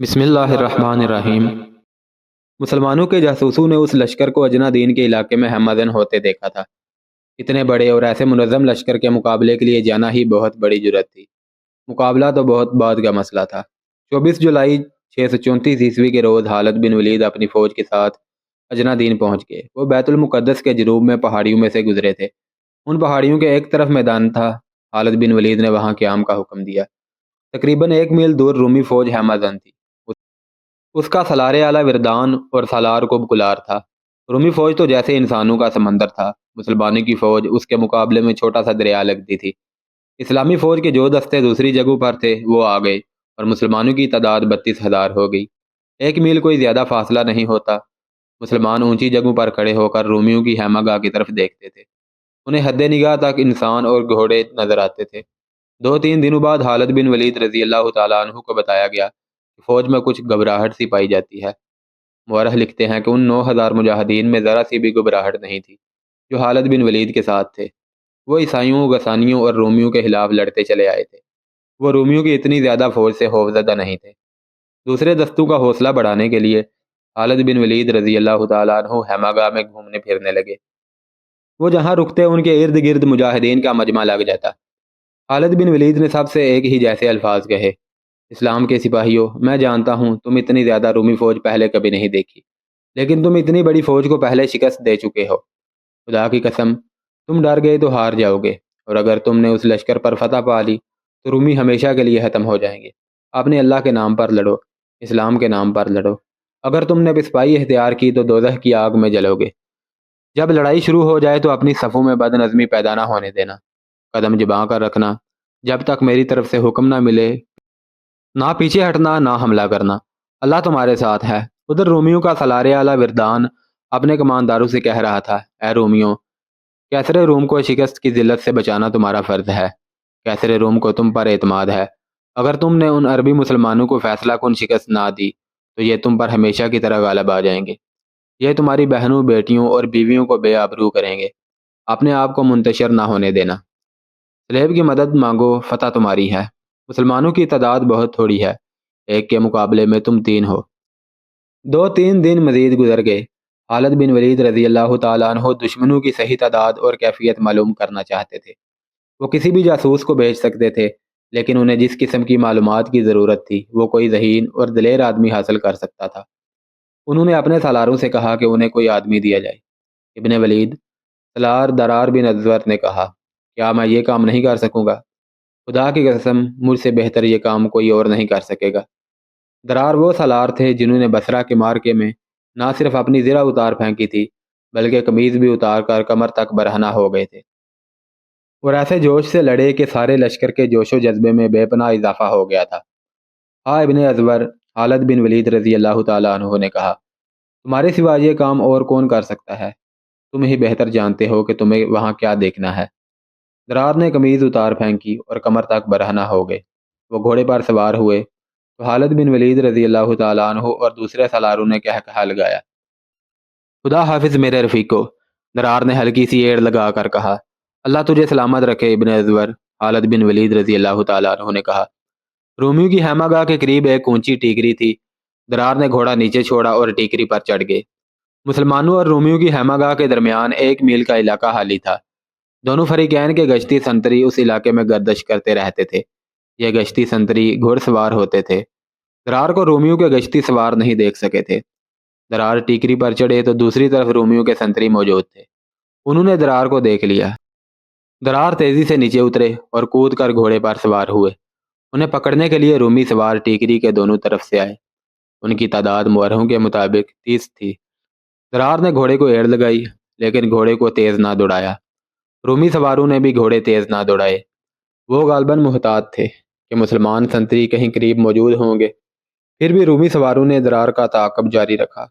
بسم اللہ الرحمن الرحیم۔ مسلمانوں کے جاسوسوں نے اس لشکر کو اجنا دین کے علاقے میں ہمدن ہوتے دیکھا تھا۔ اتنے بڑے اور ایسے منظم لشکر کے مقابلے کے لیے جانا ہی بہت بڑی جرت تھی۔ مقابلہ تو بہت بعد کا مسئلہ تھا۔ 24 جولائی 634 عیسوی کے روز خالد بن ولید اپنی فوج کے ساتھ اجنا دین پہنچ گئے۔ وہ بیت المقدس کے جنوب میں پہاڑیوں میں سے گزرے تھے۔ ان پہاڑیوں کے ایک طرف میدان تھا۔ خالد بن ولید نے وہاں قیام کا حکم دیا۔ تقریباً 1 میل دور رومی فوج ہمدن تھی۔ اس کا سالار اعلیٰ وردان اور سالار کب کلار تھا۔ رومی فوج تو جیسے انسانوں کا سمندر تھا۔ مسلمانوں کی فوج اس کے مقابلے میں چھوٹا سا دریا لگتی تھی۔ اسلامی فوج کے جو دستے دوسری جگہوں پر تھے وہ آ گئے اور مسلمانوں کی تعداد 32,000 ہو گئی۔ 1 میل کوئی زیادہ فاصلہ نہیں ہوتا۔ مسلمان اونچی جگہوں پر کھڑے ہو کر رومیوں کی خیمہ گاہ کی طرف دیکھتے تھے۔ انہیں حد نگاہ تک انسان اور گھوڑے نظر آتے تھے۔ 2-3 دنوں بعد خالد بن ولید رضی اللہ تعالیٰ عنہ کو بتایا گیا کہ فوج میں کچھ گھبراہٹ سی پائی جاتی ہے۔ مورخ لکھتے ہیں کہ ان 9,000 مجاہدین میں ذرا سی بھی گھبراہٹ نہیں تھی جو خالد بن ولید کے ساتھ تھے۔ وہ عیسائیوں، غسانیوں اور رومیوں کے خلاف لڑتے چلے آئے تھے۔ وہ رومیوں کی اتنی زیادہ فوج سے خوفزدہ نہیں تھے۔ دوسرے دستوں کا حوصلہ بڑھانے کے لیے خالد بن ولید رضی اللہ تعالیٰ عنہ خیمہ گاہ میں گھومنے پھرنے لگے۔ وہ جہاں رکتے ان کے ارد گرد مجاہدین کا مجمع لگ جاتا۔ خالد بن ولید نے سب سے ایک ہی جیسے الفاظ کہے: اسلام کے سپاہیوں، میں جانتا ہوں تم اتنی زیادہ رومی فوج پہلے کبھی نہیں دیکھی، لیکن تم اتنی بڑی فوج کو پہلے شکست دے چکے ہو۔ خدا کی قسم، تم ڈر گئے تو ہار جاؤ گے، اور اگر تم نے اس لشکر پر فتح پا لی تو رومی ہمیشہ کے لیے ختم ہو جائیں گے۔ اپنے اللہ کے نام پر لڑو، اسلام کے نام پر لڑو۔ اگر تم نے پسپائی اختیار کی تو دوزخ کی آگ میں جلو گے۔ جب لڑائی شروع ہو جائے تو اپنی صفوں میں بد نظمی پیدا نہ ہونے دینا۔ قدم جبا کر رکھنا، جب تک میری طرف سے حکم نہ ملے نہ پیچھے ہٹنا نہ حملہ کرنا۔ اللہ تمہارے ساتھ ہے۔ ادھر رومیوں کا سالار اعلیٰ وردان اپنے کمانداروں سے کہہ رہا تھا: اے رومیوں، کیسر روم کو شکست کی ذلت سے بچانا تمہارا فرض ہے۔ کیسر روم کو تم پر اعتماد ہے۔ اگر تم نے ان عربی مسلمانوں کو فیصلہ کن شکست نہ دی تو یہ تم پر ہمیشہ کی طرح غالب آ جائیں گے۔ یہ تمہاری بہنوں، بیٹیوں اور بیویوں کو بے آبرو کریں گے۔ اپنے آپ کو منتشر نہ ہونے دینا۔ سلیب کی مدد مانگو، فتح تمہاری ہے۔ مسلمانوں کی تعداد بہت تھوڑی ہے، ایک کے مقابلے میں تم 3 ہو۔ 2-3 دن مزید گزر گئے۔ خالد بن ولید رضی اللہ تعالیٰ عنہ دشمنوں کی صحیح تعداد اور کیفیت معلوم کرنا چاہتے تھے۔ وہ کسی بھی جاسوس کو بھیج سکتے تھے، لیکن انہیں جس قسم کی معلومات کی ضرورت تھی وہ کوئی ذہین اور دلیر آدمی حاصل کر سکتا تھا۔ انہوں نے اپنے سالاروں سے کہا کہ انہیں کوئی آدمی دیا جائے۔ ابن ولید سالار درار بن ازور نے کہا: کیا میں یہ کام نہیں کر سکوں گا؟ خدا کی قسم، مجھ سے بہتر یہ کام کوئی اور نہیں کر سکے گا۔ درار وہ سالار تھے جنہوں نے بصرہ کے مارکے میں نہ صرف اپنی زرہ اتار پھینکی تھی بلکہ قمیض بھی اتار کر کمر تک برہنہ ہو گئے تھے، اور ایسے جوش سے لڑے کہ سارے لشکر کے جوش و جذبے میں بے پناہ اضافہ ہو گیا تھا۔ ہاں ابن ازور، خالد بن ولید رضی اللہ تعالیٰ عنہ نے کہا: تمہارے سوا یہ کام اور کون کر سکتا ہے؟ تم ہی بہتر جانتے ہو کہ تمہیں وہاں کیا دیکھنا ہے۔ درار نے قمیض اتار پھینکی اور کمر تک برہنہ ہو گئے۔ وہ گھوڑے پر سوار ہوئے تو خالد بن ولید رضی اللہ تعالیٰ عنہ اور دوسرے سالاروں نے کہا لگایا: خدا حافظ میرے رفیقو۔ درار نے ہلکی سی ایڑ لگا کر کہا: اللہ تجھے سلامت رکھے ابن ازور۔ خالد بن ولید رضی اللہ تعالیٰ عنہ نے کہا: رومیوں کی خیمہ گاہ کے قریب ایک اونچی ٹیکری تھی۔ درار نے گھوڑا نیچے چھوڑا اور ٹیکری پر چڑھ گئے۔ مسلمانوں اور رومیوں کی خیمہ گاہ کے درمیان 1 میل کا علاقہ خالی تھا۔ دونوں فریقین کے گشتی سنتری اس علاقے میں گردش کرتے رہتے تھے۔ یہ گشتی سنتری گھڑ سوار ہوتے تھے۔ درار کو رومیوں کے گشتی سوار نہیں دیکھ سکے تھے۔ درار ٹیکری پر چڑھے تو دوسری طرف رومیوں کے سنتری موجود تھے۔ انہوں نے درار کو دیکھ لیا۔ درار تیزی سے نیچے اترے اور کود کر گھوڑے پر سوار ہوئے۔ انہیں پکڑنے کے لیے رومی سوار ٹیکری کے دونوں طرف سے آئے۔ ان کی تعداد مورخوں کے مطابق 30 تھی۔ درار نے گھوڑے کو ایڑ لگائی لیکن گھوڑے کو تیز نہ دوڑایا۔ رومی سواروں نے بھی گھوڑے تیز نہ دوڑائے۔ وہ غالباً محتاط تھے کہ مسلمان سنتری کہیں قریب موجود ہوں گے۔ پھر بھی رومی سواروں نے درار کا تعاقب جاری رکھا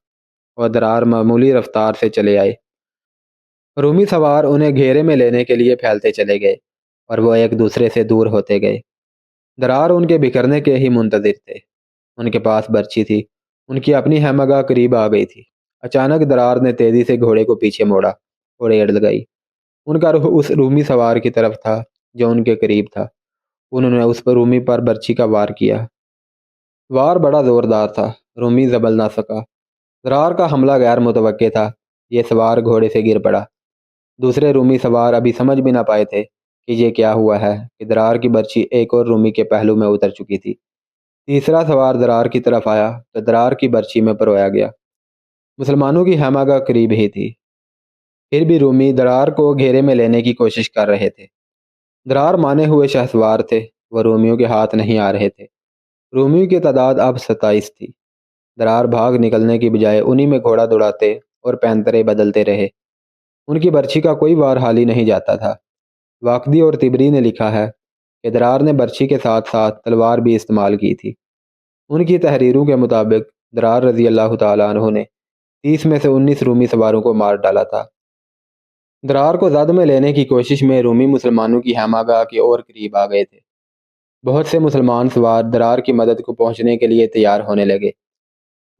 اور درار معمولی رفتار سے چلے آئے۔ رومی سوار انہیں گھیرے میں لینے کے لیے پھیلتے چلے گئے اور وہ ایک دوسرے سے دور ہوتے گئے۔ درار ان کے بکھرنے کے ہی منتظر تھے۔ ان کے پاس برچی تھی۔ ان کی اپنی خیمہ گاہ قریب آ گئی تھی۔ اچانک درار نے تیزی سے گھوڑے کو پیچھے موڑا اور ایڑ لگائی۔ ان کا رخ اس رومی سوار کی طرف تھا جو ان کے قریب تھا۔ انہوں نے اس پر رومی پر برچی کا وار کیا۔ وار بڑا زوردار تھا، رومی زبل نہ سکا۔ درار کا حملہ غیر متوقع تھا، یہ سوار گھوڑے سے گر پڑا۔ دوسرے رومی سوار ابھی سمجھ بھی نہ پائے تھے کہ یہ کیا ہوا ہے کہ درار کی برچھی ایک اور رومی کے پہلو میں اتر چکی تھی۔ تیسرا سوار درار کی طرف آیا تو درار کی برچھی میں پرویا گیا۔ مسلمانوں کی خیمہ گاہ قریب ہی تھی، پھر بھی رومی درار کو گھیرے میں لینے کی کوشش کر رہے تھے۔ درار مانے ہوئے شہسوار تھے، وہ رومیوں کے ہاتھ نہیں آ رہے تھے۔ رومیوں کی تعداد اب 27 تھی۔ درار بھاگ نکلنے کی بجائے انہی میں گھوڑا دوڑاتے اور پینترے بدلتے رہے۔ ان کی برچھی کا کوئی وار حالی نہیں جاتا تھا۔ واقدی اور تبری نے لکھا ہے کہ درار نے برچھی کے ساتھ ساتھ تلوار بھی استعمال کی تھی۔ ان کی تحریروں کے مطابق درار رضی اللہ تعالیٰ عنہ نے 30 میں سے 19 رومی سواروں کو مار ڈالا تھا۔ درار کو زد میں لینے کی کوشش میں رومی مسلمانوں کی خیمہ گاہ کے اور قریب آ گئے تھے۔ بہت سے مسلمان سوار درار کی مدد کو پہنچنے کے لیے تیار ہونے لگے۔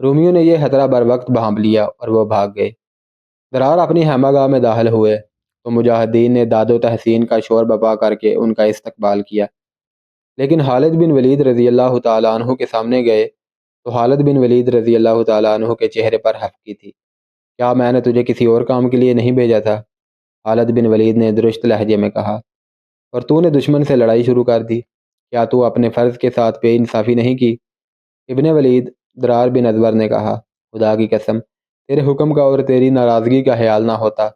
رومیوں نے یہ خطرہ بر وقت بھانپ لیا اور وہ بھاگ گئے۔ درار اپنی خیمہ گاہ میں داخل ہوئے تو مجاہدین نے داد و تحسین کا شور بپا کر کے ان کا استقبال کیا، لیکن خالد بن ولید رضی اللہ تعالیٰ عنہ کے سامنے گئے تو خالد بن ولید رضی اللہ تعالیٰ عنہ کے چہرے پر ہفکی تھی۔ کیا میں نے تجھے کسی اور کام کے لیے نہیں بھیجا تھا؟ خالد بن ولید نے درشت لہجے میں کہا، اور تو نے دشمن سے لڑائی شروع کر دی؟ کیا تو اپنے فرض کے ساتھ بے انصافی نہیں کی؟ ابن ولید، درار بن ازور نے کہا، خدا کی قسم، تیرے حکم کا اور تیری ناراضگی کا خیال نہ ہوتا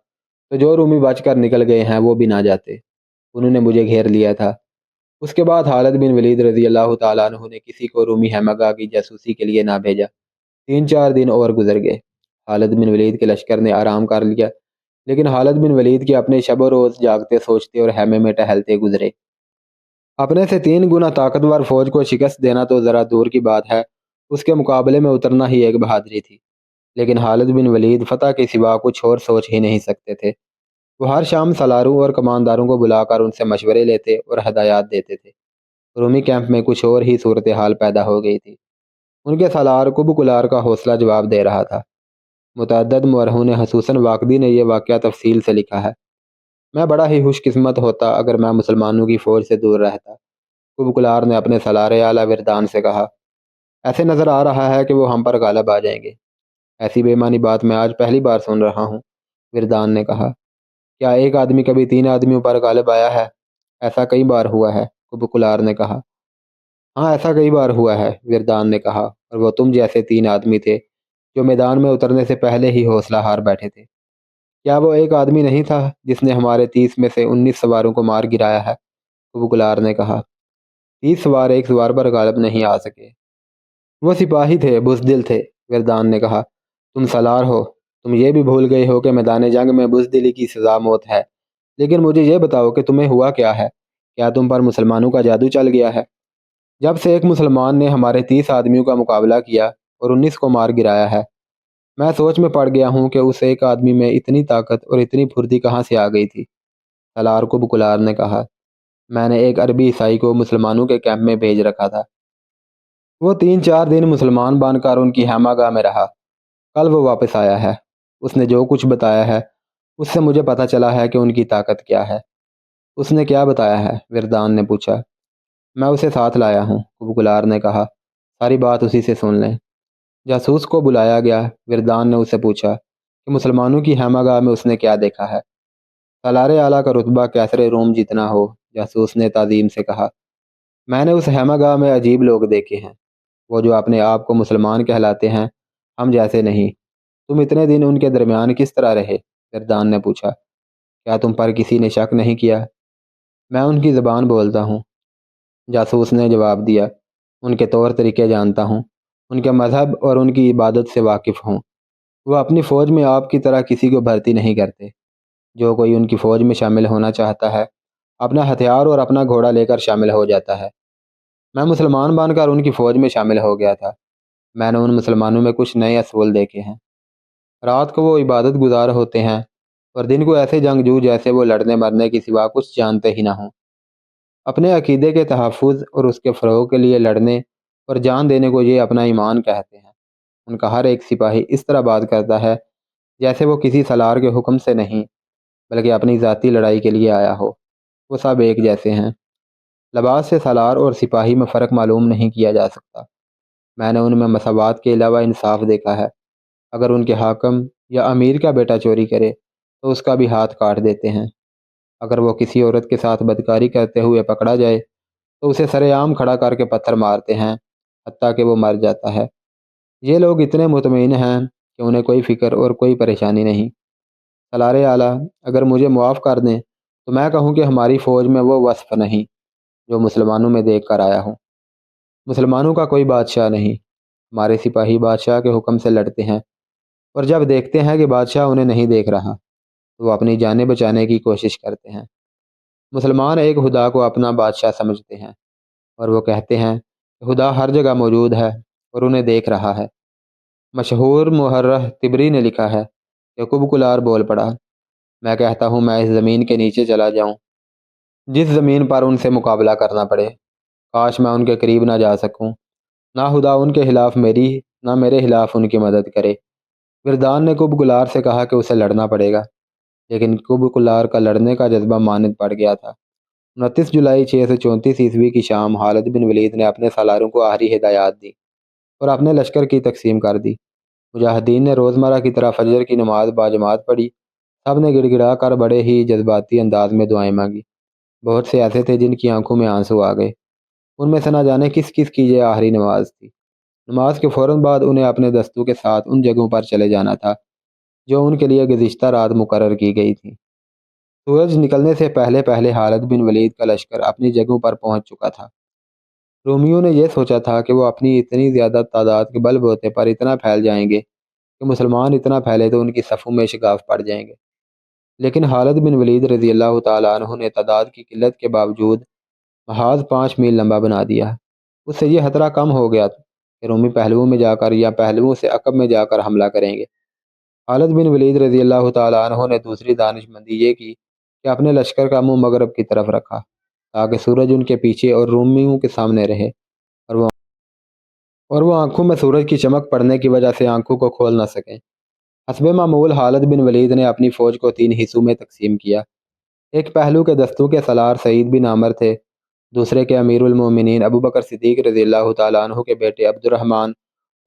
تو جو رومی بچ کر نکل گئے ہیں وہ بھی نہ جاتے۔ انہوں نے مجھے گھیر لیا تھا۔ اس کے بعد خالد بن ولید رضی اللہ تعالیٰ عنہ نے کسی کو رومی خیمہ گاہ کی جاسوسی کے لیے نہ بھیجا۔ 3-4 دن اور گزر گئے۔ خالد بن ولید کے لشکر نے آرام کر لیا، لیکن خالد بن ولید کے اپنے شب و روز جاگتے سوچتے اور خیمے میں ٹہلتے گزرے۔ اپنے سے 3 گنا طاقتور فوج کو شکست دینا تو ذرا دور کی بات ہے، اس کے مقابلے میں اترنا ہی ایک بہادری تھی۔ لیکن خالد بن ولید فتح کے سوا کچھ اور سوچ ہی نہیں سکتے تھے۔ وہ ہر شام سالاروں اور کمانداروں کو بلا کر ان سے مشورے لیتے اور ہدایات دیتے تھے۔ رومی کیمپ میں کچھ اور ہی صورتحال پیدا ہو گئی تھی۔ ان کے سالار کب کلار کا حوصلہ جواب دے رہا تھا۔ متعدد مورخوں نے خصوصاً واقدی نے یہ واقعہ تفصیل سے لکھا ہے۔ میں بڑا ہی خوش قسمت ہوتا اگر میں مسلمانوں کی فوج سے دور رہتا، کب کلار نے اپنے سالار اعلیٰ وردان سے کہا۔ ایسے نظر آ رہا ہے کہ وہ ہم پر غالب آ جائیں گے۔ ایسی بے معنی بات میں آج پہلی بار سن رہا ہوں، وردان نے کہا۔ کیا ایک آدمی کبھی 3 آدمیوں پر غالب آیا ہے؟ ایسا کئی بار ہوا ہے، کب کلار نے کہا۔ ہاں، ایسا کئی بار ہوا ہے، وردان نے کہا، اور وہ تم جیسے 3 آدمی تھے جو میدان میں اترنے سے پہلے ہی حوصلہ ہار بیٹھے تھے۔ کیا وہ ایک آدمی نہیں تھا جس نے ہمارے 30 میں سے 19 سواروں کو مار گرایا ہے؟ کب کلار نے کہا۔ 30 سوار ایک سوار پر غالب نہیں آ سکے۔ وہ سپاہی تھے، بزدل تھے، وردان نے کہا۔ تم سالار ہو، تم یہ بھی بھول گئے ہو کہ میدان جنگ میں بزدلی کی سزا موت ہے۔ لیکن مجھے یہ بتاؤ کہ تمہیں ہوا کیا ہے؟ کیا تم پر مسلمانوں کا جادو چل گیا ہے؟ جب سے ایک مسلمان نے ہمارے 30 آدمیوں کا مقابلہ کیا اور 19 کو مار گرایا ہے، میں سوچ میں پڑ گیا ہوں کہ اس ایک آدمی میں اتنی طاقت اور اتنی پھرتی کہاں سے آ گئی تھی۔ سالار کب کلار نے کہا، میں نے ایک عربی عیسائی کو مسلمانوں کے کیمپ میں بھیج رکھا تھا۔ وہ 3-4 دن مسلمان بن کر ان کی خیمہ گاہ میں رہا۔ کل وہ واپس آیا ہے۔ اس نے جو کچھ بتایا ہے اس سے مجھے پتہ چلا ہے کہ ان کی طاقت کیا ہے۔ اس نے کیا بتایا ہے؟ وردان نے پوچھا۔ میں اسے ساتھ لایا ہوں، کب کلار نے کہا۔ ساری بات اسی سے سن لیں۔ جاسوس کو بلایا گیا۔ وردان نے اس سے پوچھا کہ مسلمانوں کی خیمہ گاہ میں اس نے کیا دیکھا ہے۔ سالار اعلیٰ کا رتبہ کیسر روم جتنا ہو، جاسوس نے تعظیم سے کہا۔ میں نے اس خیمہ گاہ میں عجیب لوگ دیکھے ہیں، وہ جو اپنے آپ کو مسلمان کہلاتے ہیں، ہم جیسے نہیں۔ تم اتنے دن ان کے درمیان کس طرح رہے؟ وردان نے پوچھا۔ کیا تم پر کسی نے شک نہیں کیا؟ میں ان کی زبان بولتا ہوں، جاسوس نے جواب دیا۔ ان کے طور طریقے جانتا ہوں، ان کے مذہب اور ان کی عبادت سے واقف ہوں۔ وہ اپنی فوج میں آپ کی طرح کسی کو بھرتی نہیں کرتے۔ جو کوئی ان کی فوج میں شامل ہونا چاہتا ہے اپنا ہتھیار اور اپنا گھوڑا لے کر شامل ہو جاتا ہے۔ میں مسلمان بن کر ان کی فوج میں شامل ہو گیا تھا۔ میں نے ان مسلمانوں میں کچھ نئے اصول دیکھے ہیں۔ رات کو وہ عبادت گزار ہوتے ہیں اور دن کو ایسے جنگجو جیسے وہ لڑنے مرنے کی سوا کچھ جانتے ہی نہ ہوں۔ اپنے عقیدے کے تحفظ اور اس کے فروغ کے لیے لڑنے اور جان دینے کو یہ اپنا ایمان کہتے ہیں۔ ان کا ہر ایک سپاہی اس طرح بات کرتا ہے جیسے وہ کسی سالار کے حکم سے نہیں بلکہ اپنی ذاتی لڑائی کے لیے آیا ہو۔ وہ سب ایک جیسے ہیں۔ لباس سے سالار اور سپاہی میں فرق معلوم نہیں کیا جا سکتا۔ میں نے ان میں مساوات کے علاوہ انصاف دیکھا ہے۔ اگر ان کے حاکم یا امیر کا بیٹا چوری کرے تو اس کا بھی ہاتھ کاٹ دیتے ہیں۔ اگر وہ کسی عورت کے ساتھ بدکاری کرتے ہوئے پکڑا جائے تو اسے سرے عام کھڑا کر کے پتھر مارتے ہیں، حتیٰ کہ وہ مر جاتا ہے۔ یہ لوگ اتنے مطمئن ہیں کہ انہیں کوئی فکر اور کوئی پریشانی نہیں۔ سالار اعلیٰ، اگر مجھے معاف کر دیں تو میں کہوں کہ ہماری فوج میں وہ وصف نہیں جو مسلمانوں میں دیکھ کر آیا ہوں۔ مسلمانوں کا کوئی بادشاہ نہیں، ہمارے سپاہی بادشاہ کے حکم سے لڑتے ہیں، اور جب دیکھتے ہیں کہ بادشاہ انہیں نہیں دیکھ رہا تو وہ اپنی جانیں بچانے کی کوشش کرتے ہیں۔ مسلمان ایک خدا کو اپنا بادشاہ سمجھتے ہیں، اور وہ کہتے ہیں کہ خدا ہر جگہ موجود ہے اور انہیں دیکھ رہا ہے۔ مشہور محرخ طبری نے لکھا ہے کہ کب کلار بول پڑا، میں کہتا ہوں میں اس زمین کے نیچے چلا جاؤں جس زمین پر ان سے مقابلہ کرنا پڑے، کاش میں ان کے قریب نہ جا سکوں، نہ خدا ان کے خلاف میری نہ میرے خلاف ان کی مدد کرے۔ وردان نے کب کلار سے کہا کہ اسے لڑنا پڑے گا، لیکن کب کلار کا لڑنے کا جذبہ ماند پڑ گیا تھا۔ 29 جولائی 634 عیسوی کی شام خالد بن ولید نے اپنے سالاروں کو آخری ہدایات دی اور اپنے لشکر کی تقسیم کر دی۔ مجاہدین نے روزمرہ کی طرح فجر کی نماز باجماعت پڑھی، سب نے گڑ گڑا کر بڑے ہی جذباتی انداز میں دعائیں مانگی۔ بہت سے ایسے تھے جن کی آنکھوں میں آنسو آ گئے، ان میں سے نہ جانے کس کس کی یہ آخری نماز تھی۔ نماز کے فوراً بعد انہیں اپنے دستوں کے ساتھ ان جگہوں پر چلے جانا تھا جو ان کے لیے گزشتہ رات مقرر کی گئی تھی۔ سورج نکلنے سے پہلے پہلے خالد بن ولید کا لشکر اپنی جگہوں پر پہنچ چکا تھا۔ رومیوں نے یہ سوچا تھا کہ وہ اپنی اتنی زیادہ تعداد کے بل بوتے پر اتنا پھیل جائیں گے کہ مسلمان اتنا پھیلے تو ان کی صفوں میں شگاف پڑ جائیں گے، لیکن خالد بن ولید رضی اللہ تعالیٰ عنہ نے تعداد کی قلت کے باوجود محاذ 5 میل لمبا بنا دیا۔ اس سے یہ خطرہ کم ہو گیا کہ رومی پہلوؤں میں جا کر یا پہلوؤں سے عقب میں جا کر حملہ کریں گے۔ خالد بن ولید رضی اللہ تعالیٰ عنہ نے دوسری دانش مندی یہ کی کہ اپنے لشکر کا منہ مغرب کی طرف رکھا تاکہ سورج ان کے پیچھے اور رومیوں کے سامنے رہے، اور وہ آنکھوں میں سورج کی چمک پڑنے کی وجہ سے آنکھوں کو کھول نہ سکیں۔ حسب معمول خالد بن ولید نے اپنی فوج کو 3 حصوں میں تقسیم کیا۔ ایک پہلو کے دستوں کے سالار سعید بن عامر تھے، دوسرے کے امیر المومنین ابو بکر صدیق رضی اللہ تعالیٰ عنہ کے بیٹے عبد الرحمن،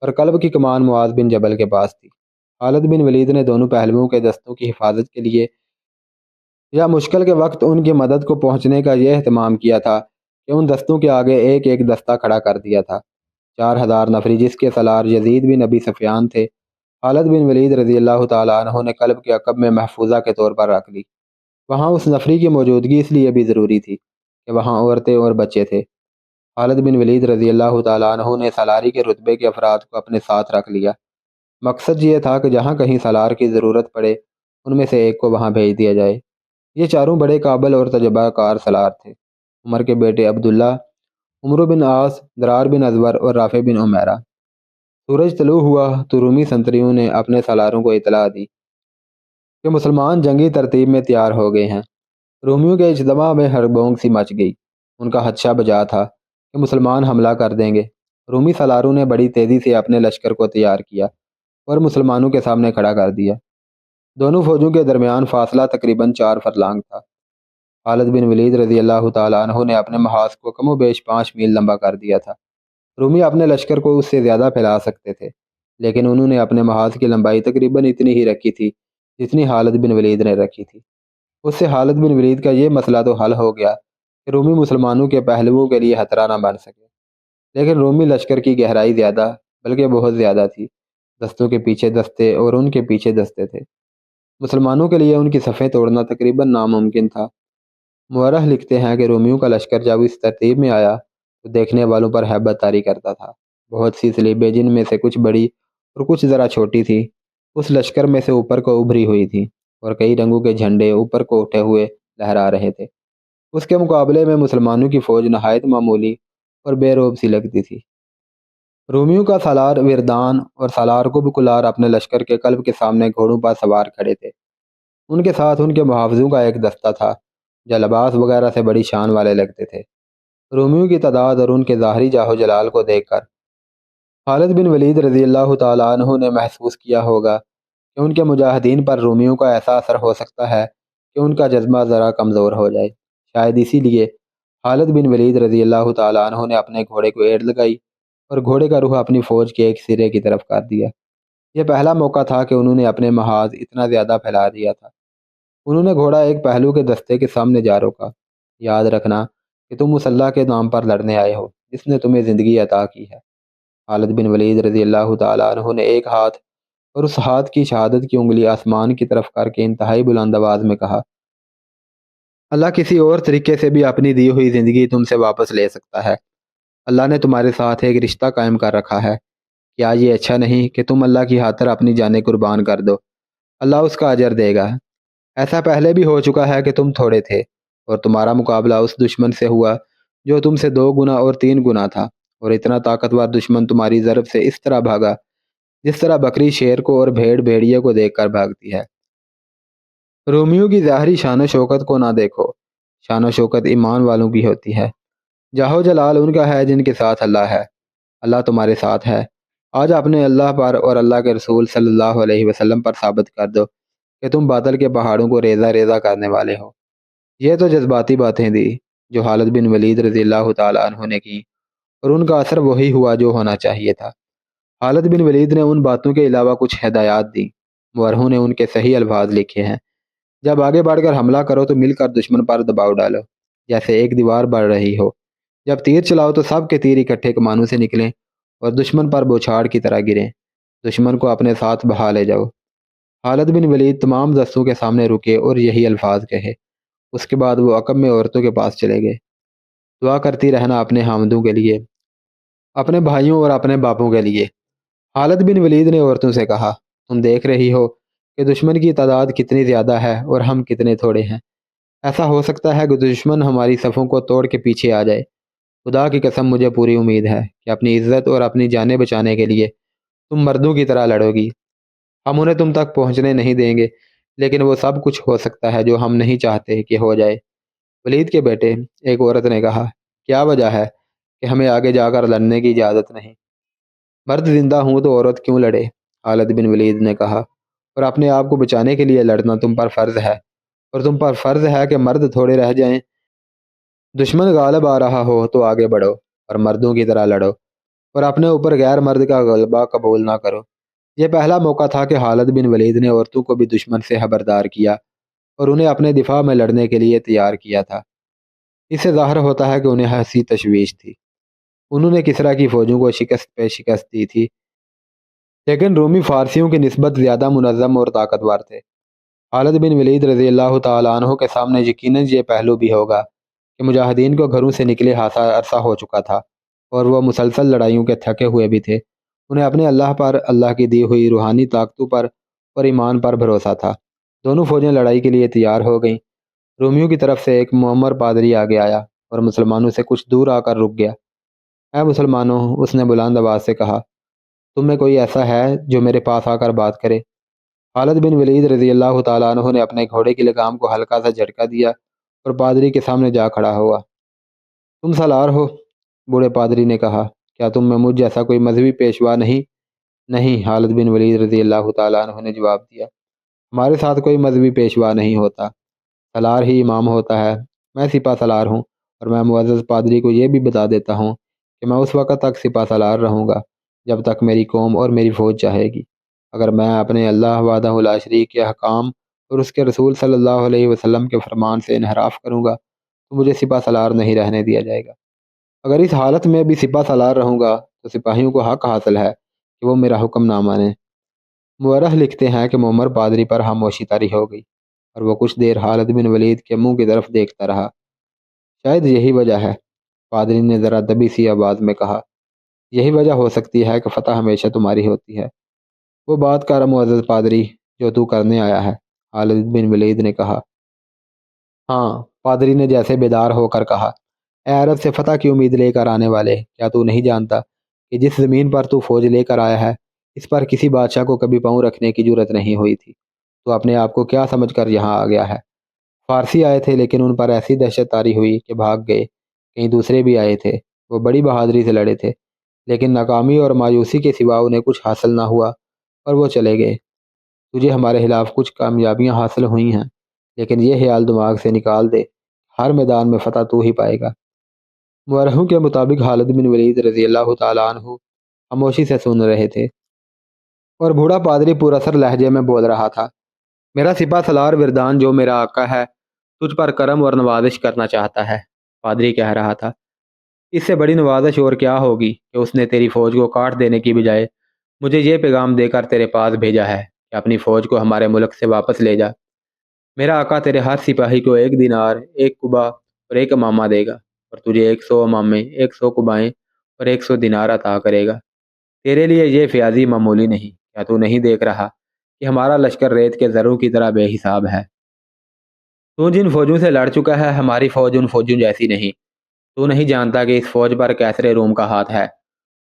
اور قلب کی کمان معاذ بن جبل کے پاس تھی۔ خالد بن ولید نے دونوں پہلوؤں کے دستوں کی حفاظت کے لیے یا مشکل کے وقت ان کی مدد کو پہنچنے کا یہ اہتمام کیا تھا کہ ان دستوں کے آگے ایک ایک دستہ کھڑا کر دیا تھا۔ 4000 نفری جس کے سالار یزید بن ابی سفیان تھے، خالد بن ولید رضی اللہ تعالیٰ عنہ نے قلب کے عقب میں محفوظہ کے طور پر رکھ لی۔ وہاں اس نفری کی موجودگی اس لیے بھی ضروری تھی کہ وہاں عورتیں اور بچے تھے۔ خالد بن ولید رضی اللہ تعالیٰ عنہ نے سالاری کے رتبے کے افراد کو اپنے ساتھ رکھ لیا۔ مقصد یہ تھا کہ جہاں کہیں سالار کی ضرورت پڑے ان میں سے ایک کو وہاں بھیج دیا جائے۔ یہ چاروں بڑے قابل اور تجربہ کار سالار تھے۔ عمر کے بیٹے عبداللہ، عمرو بن عاص، درار بن ازور اور رافع بن عمیرہ۔ سورج طلوع ہوا تو رومی سنتریوں نے اپنے سالاروں کو اطلاع دی کہ مسلمان جنگی ترتیب میں تیار ہو گئے ہیں۔ رومیوں کے اجتماع میں ہڑبونگ سی مچ گئی، ان کا خدشہ بجا تھا کہ مسلمان حملہ کر دیں گے۔ رومی سالاروں نے بڑی تیزی سے اپنے لشکر کو تیار کیا اور مسلمانوں کے سامنے کھڑا کر دیا۔ دونوں فوجوں کے درمیان فاصلہ تقریباً 4 فرلانگ تھا۔ خالد بن ولید رضی اللہ تعالیٰ عنہ نے اپنے محاذ کو کم و بیش 5 میل لمبا کر دیا تھا۔ رومی اپنے لشکر کو اس سے زیادہ پھیلا سکتے تھے، لیکن انہوں نے اپنے محاذ کی لمبائی تقریباً اتنی ہی رکھی تھی جتنی خالد بن ولید نے رکھی تھی۔ اس سے خالد بن ولید کا یہ مسئلہ تو حل ہو گیا کہ رومی مسلمانوں کے پہلوؤں کے لیے خطرہ نہ بن سکے، لیکن رومی لشکر کی گہرائی زیادہ بلکہ بہت زیادہ تھی۔ دستوں کے پیچھے دستے اور ان کے پیچھے دستے تھے۔ مسلمانوں کے لیے ان کی صفیں توڑنا تقریباً ناممکن تھا۔ مورخ لکھتے ہیں کہ رومیوں کا لشکر جب اس ترتیب میں آیا تو دیکھنے والوں پر ہیبت طاری کرتا تھا۔ بہت سی سلیبیں جن میں سے کچھ بڑی اور کچھ ذرا چھوٹی تھی اس لشکر میں سے اوپر کو ابھری ہوئی تھی، اور کئی رنگوں کے جھنڈے اوپر کو اٹھے ہوئے لہرا رہے تھے۔ اس کے مقابلے میں مسلمانوں کی فوج نہایت معمولی اور بے روب سی لگتی تھی۔ رومیوں کا سالار وردان اور سالار قب کلار اپنے لشکر کے قلب کے سامنے گھوڑوں پر سوار کھڑے تھے۔ ان کے ساتھ ان کے محافظوں کا ایک دستہ تھا جو لباس وغیرہ سے بڑی شان والے لگتے تھے۔ رومیوں کی تعداد اور ان کے ظاہری جاہ و جلال کو دیکھ کر خالد بن ولید رضی اللہ تعالیٰ عنہ نے محسوس کیا ہوگا کہ ان کے مجاہدین پر رومیوں کا ایسا اثر ہو سکتا ہے کہ ان کا جذبہ ذرا کمزور ہو جائے۔ شاید اسی لیے خالد بن ولید رضی اللہ تعالیٰ عنہ نے اپنے گھوڑے کو ایڑ لگائی اور گھوڑے کا رخ اپنی فوج کے ایک سرے کی طرف کر دیا۔ یہ پہلا موقع تھا کہ انہوں نے اپنے محاذ اتنا زیادہ پھیلا دیا تھا۔ انہوں نے گھوڑا ایک پہلو کے دستے کے سامنے جا روکا۔ یاد رکھنا کہ تم اس اللہ کے نام پر لڑنے آئے ہو جس نے تمہیں زندگی عطا کی ہے۔ خالد بن ولید رضی اللہ تعالیٰ عنہ نے ایک ہاتھ اور اس ہاتھ کی شہادت کی انگلی آسمان کی طرف کر کے انتہائی بلند آواز میں کہا، اللہ کسی اور طریقے سے بھی اپنی دی ہوئی زندگی تم سے واپس لے سکتا ہے۔ اللہ نے تمہارے ساتھ ایک رشتہ قائم کر رکھا ہے۔ کیا یہ اچھا نہیں کہ تم اللہ کی خاطر اپنی جانیں قربان کر دو؟ اللہ اس کا اجر دے گا۔ ایسا پہلے بھی ہو چکا ہے کہ تم تھوڑے تھے اور تمہارا مقابلہ اس دشمن سے ہوا جو تم سے 2 گنا اور 3 گنا تھا، اور اتنا طاقتور دشمن تمہاری ضرب سے اس طرح بھاگا جس طرح بکری شیر کو اور بھیڑ بھیڑیے کو دیکھ کر بھاگتی ہے۔ رومیوں کی ظاہری شان و شوکت کو نہ دیکھو، شان و شوکت ایمان والوں کی ہوتی ہے۔ جاہو جلال ان کا ہے جن کے ساتھ اللہ ہے۔ اللہ تمہارے ساتھ ہے۔ آج اپنے اللہ پر اور اللہ کے رسول صلی اللہ علیہ وسلم پر ثابت کر دو کہ تم باطل کے پہاڑوں کو ریزہ ریزہ کرنے والے ہو۔ یہ تو جذباتی باتیں تھیں جو خالد بن ولید رضی اللہ تعالیٰ عنہ نے کی، اور ان کا اثر وہی ہوا جو ہونا چاہیے تھا۔ خالد بن ولید نے ان باتوں کے علاوہ کچھ ہدایات دیں۔ مورخوں نے ان کے صحیح الفاظ لکھے ہیں، جب آگے بڑھ کر حملہ کرو تو مل کر دشمن پر دباؤ ڈالو جیسے ایک دیوار بڑھ رہی ہو۔ جب تیر چلاؤ تو سب کے تیر اکٹھے کمانوں سے نکلیں اور دشمن پر بوچھاڑ کی طرح گریں۔ دشمن کو اپنے ساتھ بہا لے جاؤ۔ خالد بن ولید تمام دستوں کے سامنے رکے اور یہی الفاظ کہے۔ اس کے بعد وہ عقب میں عورتوں کے پاس چلے گئے۔ دعا کرتی رہنا اپنے حامدوں کے لیے، اپنے بھائیوں اور اپنے باپوں کے لیے۔ خالد بن ولید نے عورتوں سے کہا، تم دیکھ رہی ہو کہ دشمن کی تعداد کتنی زیادہ ہے اور ہم کتنے تھوڑے ہیں۔ ایسا ہو سکتا ہے کہ دشمن ہماری صفوں کو توڑ کے پیچھے آ جائے۔ خدا کی قسم مجھے پوری امید ہے کہ اپنی عزت اور اپنی جانیں بچانے کے لیے تم مردوں کی طرح لڑو گی۔ ہم انہیں تم تک پہنچنے نہیں دیں گے، لیکن وہ سب کچھ ہو سکتا ہے جو ہم نہیں چاہتے کہ ہو جائے۔ ولید کے بیٹے، ایک عورت نے کہا، کیا وجہ ہے کہ ہمیں آگے جا کر لڑنے کی اجازت نہیں؟ مرد زندہ ہوں تو عورت کیوں لڑے؟ خالد بن ولید نے کہا، اور اپنے آپ کو بچانے کے لیے لڑنا تم پر فرض ہے، اور تم پر فرض ہے کہ مرد تھوڑے رہ جائیں۔ دشمن غالب آ رہا ہو تو آگے بڑھو اور مردوں کی طرح لڑو، اور اپنے اوپر غیر مرد کا غلبہ قبول نہ کرو۔ یہ پہلا موقع تھا کہ خالد بن ولید نے عورتوں کو بھی دشمن سے خبردار کیا اور انہیں اپنے دفاع میں لڑنے کے لیے تیار کیا تھا۔ اس سے ظاہر ہوتا ہے کہ انہیں ہنسی تشویش تھی۔ انہوں نے کسریٰ کی فوجوں کو شکست پہ شکست دی تھی، لیکن رومی فارسیوں کی نسبت زیادہ منظم اور طاقتور تھے۔ خالد بن ولید رضی اللہ تعالیٰ عنہ کے سامنے یقیناً یہ پہلو بھی ہوگا کہ مجاہدین کو گھروں سے نکلے عرصہ ہو چکا تھا اور وہ مسلسل لڑائیوں کے تھکے ہوئے بھی تھے۔ انہیں اپنے اللہ پر، اللہ کی دی ہوئی روحانی طاقتوں پر اور ایمان پر بھروسہ تھا۔ دونوں فوجیں لڑائی کے لیے تیار ہو گئیں۔ رومیوں کی طرف سے ایک معمر پادری آگے آیا اور مسلمانوں سے کچھ دور آ کر رک گیا۔ اے مسلمانوں، اس نے بلند آواز سے کہا، تم میں کوئی ایسا ہے جو میرے پاس آ کر بات کرے؟ خالد بن ولید رضی اللہ تعالیٰ عنہ نے اپنے گھوڑے کی لگام کو ہلکا سا جھٹکا دیا اور پادری کے سامنے جا کھڑا ہوا۔ تم سالار ہو؟ بوڑھے پادری نے کہا، کیا تم میں مجھ جیسا کوئی مذہبی پیشوا نہیں؟ نہیں، خالد بن ولید رضی اللہ تعالیٰ عنہ نے جواب دیا، ہمارے ساتھ کوئی مذہبی پیشوا نہیں ہوتا، سالار ہی امام ہوتا ہے۔ میں سپہ سالار ہوں، اور میں معزز پادری کو یہ بھی بتا دیتا ہوں کہ میں اس وقت تک سپہ سالار رہوں گا جب تک میری قوم اور میری فوج چاہے گی۔ اگر میں اپنے اللہ وحدہ لا شریک کے احکام اور اس کے رسول صلی اللہ علیہ وسلم کے فرمان سے انحراف کروں گا تو مجھے سپہ سالار نہیں رہنے دیا جائے گا۔ اگر اس حالت میں بھی سپہ سالار رہوں گا تو سپاہیوں کو حق حاصل ہے کہ وہ میرا حکم نہ مانیں۔ مورخ لکھتے ہیں کہ معمر پادری پر خاموشی طاری ہو گئی اور وہ کچھ دیر خالد بن ولید کے منہ کی طرف دیکھتا رہا۔ شاید یہی وجہ ہے، پادری نے ذرا دبی سی آواز میں کہا، یہی وجہ ہو سکتی ہے کہ فتح ہمیشہ تمہاری ہوتی ہے۔ وہ بات کر معزز پادری جو تو کرنے آیا ہے، خالد بن ولید نے کہا۔ ہاں، پادری نے جیسے بیدار ہو کر کہا، اے عرب سے فتح کی امید لے کر آنے والے، کیا تو نہیں جانتا کہ جس زمین پر تو فوج لے کر آیا ہے اس پر کسی بادشاہ کو کبھی پاؤں رکھنے کی جرت نہیں ہوئی تھی؟ تو اپنے آپ کو کیا سمجھ کر یہاں آ گیا ہے؟ فارسی آئے تھے لیکن ان پر ایسی دہشت طاری ہوئی کہ بھاگ گئے۔ کئی دوسرے بھی آئے تھے، وہ بڑی بہادری سے لڑے تھے، لیکن ناکامی اور مایوسی کے سوا انہیں کچھ حاصل نہ ہوا اور وہ چلے گئے۔ تجھے ہمارے خلاف کچھ کامیابیاں حاصل ہوئی ہیں، لیکن یہ خیال دماغ سے نکال دے، ہر میدان میں فتح تو ہی پائے گا۔ مورخوں کے مطابق خالد بن ولید رضی اللہ تعالیٰ عنہ خاموشی سے سن رہے تھے، اور بوڑھا پادری پراثر لہجے میں بول رہا تھا، میرا سپہ سالار وردان جو میرا آقا ہے تجھ پر کرم اور نوازش کرنا چاہتا ہے۔ پادری کہہ رہا تھا، اس سے بڑی نوازش اور کیا ہوگی کہ اس نے تیری فوج کو کاٹ دینے کی بجائے مجھے یہ پیغام دے کر تیرے پاس بھیجا ہے کہ اپنی فوج کو ہمارے ملک سے واپس لے جا۔ میرا آقا تیرے ہر سپاہی کو 1 دینار، 1 قبا اور 1 امامہ دے گا، اور تجھے 100 امامے، 100 قبائیں اور 100 دینار عطا کرے گا۔ تیرے لیے یہ فیاضی معمولی نہیں۔ کیا تو نہیں دیکھ رہا کہ ہمارا لشکر ریت کے ذروں کی طرح بے حساب ہے؟ تو جن فوجوں سے لڑ چکا ہے ہماری فوج ان فوجوں جیسی نہیں۔ تو نہیں جانتا کہ اس فوج پر کیسرے روم کا ہاتھ ہے؟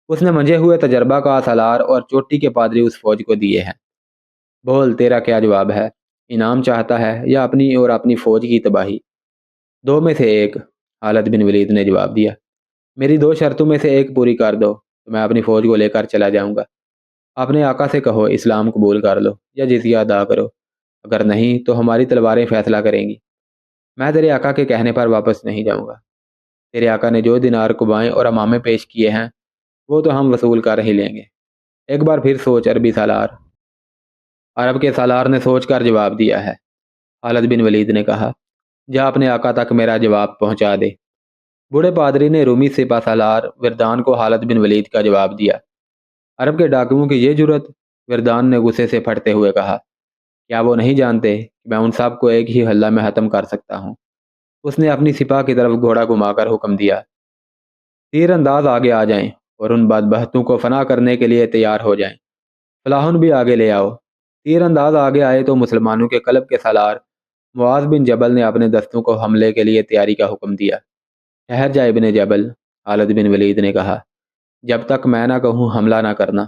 اس نے منجے ہوئے تجربہ کا سالار اور چوٹی کے پادری اس فوج کو دیے ہیں۔ بول، تیرا کیا جواب ہے؟ انعام چاہتا ہے یا اپنی اور اپنی فوج کی تباہی؟ دو میں سے ایک، خالد بن ولید نے جواب دیا۔ میری 2 شرطوں میں سے ایک پوری کر دو تو میں اپنی فوج کو لے کر چلا جاؤں گا۔ اپنے آقا سے کہو اسلام قبول کر لو یا جزیہ ادا کرو، اگر نہیں تو ہماری تلواریں فیصلہ کریں گی۔ میں تیرے آقا کے کہنے پر واپس نہیں جاؤں گا۔ تیرے آقا نے جو دینار، قبائیں اور امامے پیش کیے ہیں وہ تو ہم وصول کر ہی لیں گے۔ ایک بار پھر سوچ عربی سالار۔ عرب کے سالار نے سوچ کر جواب دیا ہے۔ خالد بن ولید نے کہا، جا اپنے آقا تک میرا جواب پہنچا دے۔ بوڑھے پادری نے رومی سپہ سالار وردان کو خالد بن ولید کا جواب دیا۔ عرب کے ڈاکوؤں کی یہ جرت؟ وردان نے غصے سے پھٹتے ہوئے کہا، کیا وہ نہیں جانتے کہ میں ان سب کو ایک ہی حلہ میں ختم کر سکتا ہوں؟ اس نے اپنی سپاہ کی طرف گھوڑا گھما کر حکم دیا، تیر انداز آگے آ جائیں اور ان بدبختوں کو فنا کرنے کے لیے تیار ہو جائیں۔ فلاحن بھی آگے لے آؤ۔ تیر انداز آگے آئے تو مسلمانوں کے قلب کے سالار معاذ بن جبل نے اپنے دستوں کو حملے کے لیے تیاری کا حکم دیا۔ ٹھہر جا ابن جبل، خالد بن ولید نے کہا، جب تک میں نہ کہوں حملہ نہ کرنا۔